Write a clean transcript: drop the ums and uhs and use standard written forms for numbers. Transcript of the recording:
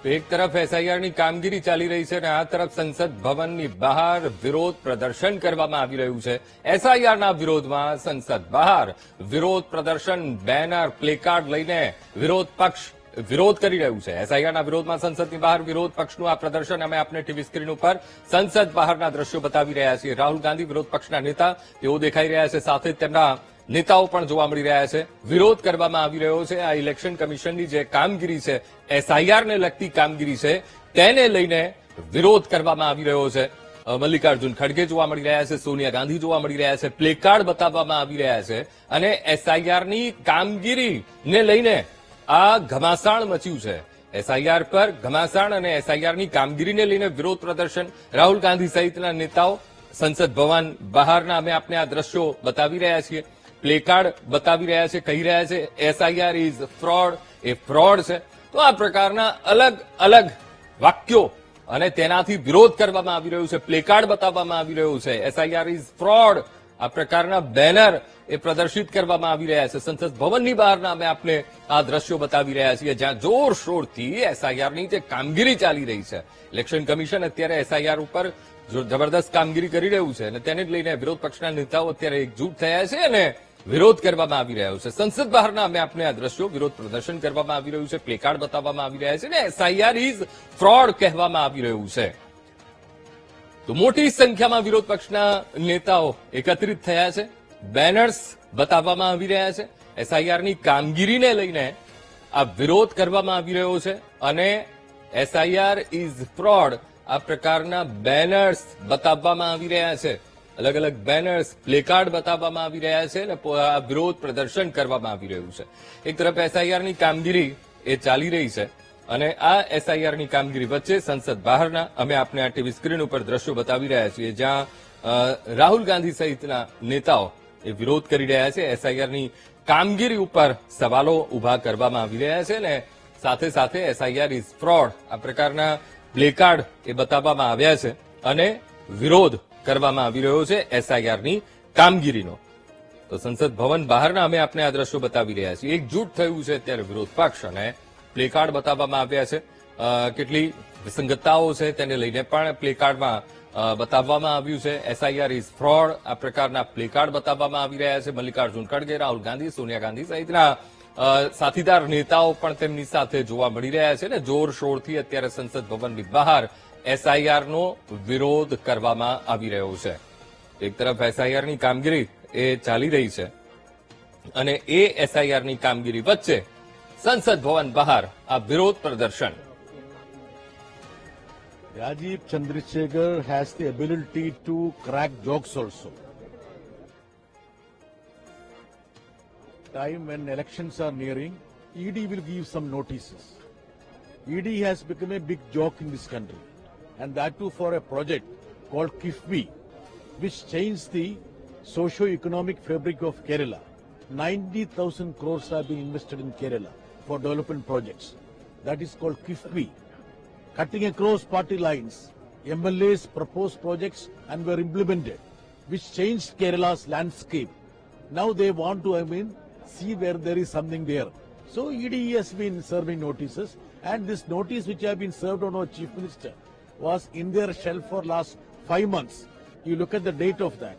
એક તરફ એસઆઈઆરની કામગીરી ચાલી રહી છે અને આ તરફ સંસદ ભવનની બહાર વિરોધ પ્રદર્શન કરવામાં આવી રહ્યું છે. એસઆઈઆરના વિરોધમાં સંસદ બહાર વિરોધ પ્રદર્શન, બેનર, પ્લેકાર્ડ લઈને વિરોધ પક્ષ વિરોધ કરી રહ્યું છે. એસઆઈઆરના વિરોધમાં સંસદની બહાર વિરોધ પક્ષનું આ પ્રદર્શન અમે આપને ટીવી સ્ક્રીન ઉપર સંસદ બહારના દ્રશ્યો બતાવી રહ્યા છીએ. રાહુલ ગાંધી વિરોધ પક્ષના નેતા તેઓ દેખાઈ રહ્યા છે, સાથે જ તેમના નેતાઓ પણ જોવા મળી રહ્યા છે. વિરોધ કરવામાં આવી રહ્યો છે. આ ઇલેક્શન કમિશનની જે કામગીરી છે, એસઆઈઆરને લગતી કામગીરી છે, તેને લઈને વિરોધ કરવામાં આવી રહ્યો છે. મલ્લિકાર્જુન ખડગે જોવા મળી રહ્યા છે, સોનિયા ગાંધી જોવા મળી રહ્યા છે, પ્લેકાર્ડ બતાવવામાં આવી રહ્યા છે અને એસઆઈઆરની કામગીરીને લઈને આ ઘમાસાણ મચ્યું છે. એસઆઈઆર પર ઘમાસાણ અને એસઆઈઆરની કામગીરીને લઈને વિરોધ પ્રદર્શન. રાહુલ ગાંધી સહિતના નેતાઓ સંસદ ભવન બહારના અમે આપને આ દ્રશ્યો બતાવી રહ્યા છીએ. પ્લેકાર્ડ બતાવી રહ્યા છે, કહી રહ્યા છે SIR is fraud, A fraud છે. તો આ પ્રકારના અલગ અલગ વાક્યો અને તેનાથી વિરોધ કરવામાં આવી રહ્યું છે. પ્લેકાર્ડ બતાવવામાં આવી રહ્યું છે, એસઆઈઆર ઇઝ ફ્રોડ. આ પ્રકારના બેનર એ પ્રદર્શિત કરવામાં આવી રહ્યા છે. સંસદ ભવનની બહારના અમે આપને આ દ્રશ્યો બતાવી રહ્યા છીએ, જ્યાં જોરશોરથી એસઆઈઆરની જે કામગીરી ચાલી રહી છે. ઇલેક્શન કમિશન અત્યારે એસઆઈઆર ઉપર જબરદસ્ત કામગીરી કરી રહ્યું છે અને તેને જ લઈને વિરોધ પક્ષના નેતાઓ અત્યારે એકજૂટ થયા છે અને વિરોધ કરવામાં આવી રહ્યો છે. સંસદ બહારના અમે આપને આ દ્રશ્યો, વિરોધ પ્રદર્શન કરવામાં આવી રહ્યું છે, પ્લેકાર્ડ બતાવવામાં આવી રહ્યા છે અને એસઆઈઆર ઇઝ ફ્રોડ કહેવામાં આવી રહ્યું છે. તો મોટી સંખ્યામાં વિરોધ પક્ષના નેતાઓ એકત્રિત થયા છે. બેનર્સ બતાવવામાં આવી રહ્યા છે. એસઆઈઆરની કામગીરીને લઈને આ વિરોધ કરવામાં આવી રહ્યો છે અને એસઆઈઆર ઇઝ ફ્રોડ આ પ્રકારના બેનર્સ બતાવવામાં આવી રહ્યા છે. અલગ અલગ બેનર્સ, પ્લેકાર્ડ બતાવવામાં આવી રહ્યા છે અને આ વિરોધ પ્રદર્શન કરવામાં આવી રહ્યું છે. એક તરફ એસઆઈઆરની કામગીરી એ ચાલી રહી છે અને આ એસઆઈઆરની કામગીરી વચ્ચે સંસદ બહારના અમે આપને આ ટીવી સ્ક્રીન ઉપર દ્રશ્યો બતાવી રહ્યા છીએ, જ્યાં રાહુલ ગાંધી સહિતના નેતાઓ એ વિરોધ કરી રહ્યા છે. એસઆઈઆરની કામગીરી ઉપર સવાલો ઉભા કરવામાં આવી રહ્યા છે અને સાથે સાથે એસઆઈઆર ઇઝ ફ્રોડ આ પ્રકારના પ્લેકાર્ડ એ બતાવવામાં આવ્યા છે અને વિરોધ કરવામાં આવી રહ્યો છે એસઆઈઆરની કામગીરીનો. તો સંસદ ભવન બહારના અમે આપને આ દ્રશ્યો બતાવી રહ્યા છીએ. એકજૂટ થયું છે ત્યારે વિરોધ પક્ષ અને પ્લેકાર્ડ બતાવવામાં આવ્યા છે. કેટલી વિસંગતતાઓ છે તેને લઈને પણ પ્લેકાર્ડમાં બતાવવામાં આવ્યું છે. એસઆઈઆર ઇઝ ફ્રોડ આ પ્રકારના પ્લેકાર્ડ બતાવવામાં આવી રહ્યા છે. મલ્લિકાર્જુન ખડગે, રાહુલ ગાંધી, સોનિયા ગાંધી સહિતના સાથીદાર નેતાઓ પણ તેમની સાથે જોવા મળી રહ્યા છે ને જોરશોરથી અત્યારે સંસદ ભવનની બહાર એસઆઈઆરનો વિરોધ કરવામાં આવી રહ્યો છે. એક તરફ એસઆઈઆરની કામગીરી એ ચાલી રહી છે અને એ એસઆઈઆરની કામગીરી વચ્ચે સંસદ ભવન બહાર આ વિરોધ પ્રદર્શન. Rajiv Chandrasekhar has the ability to crack jokes also. Time when elections are nearing, ED will give some notices. ED has become a big joke in this country, and that too for a project called KIFBI, which changed the socio-economic fabric of Kerala. 90,000 crores have been invested in Kerala for development projects. That is called KIFBI. Cutting across party lines, MLAs proposed projects and were implemented, which changed Kerala's landscape. Now they want to, see where there is something there. So ED has been serving notices, and this notice which have been served on our Chief Minister was in their shelf for last 5 months. You look at the date of that.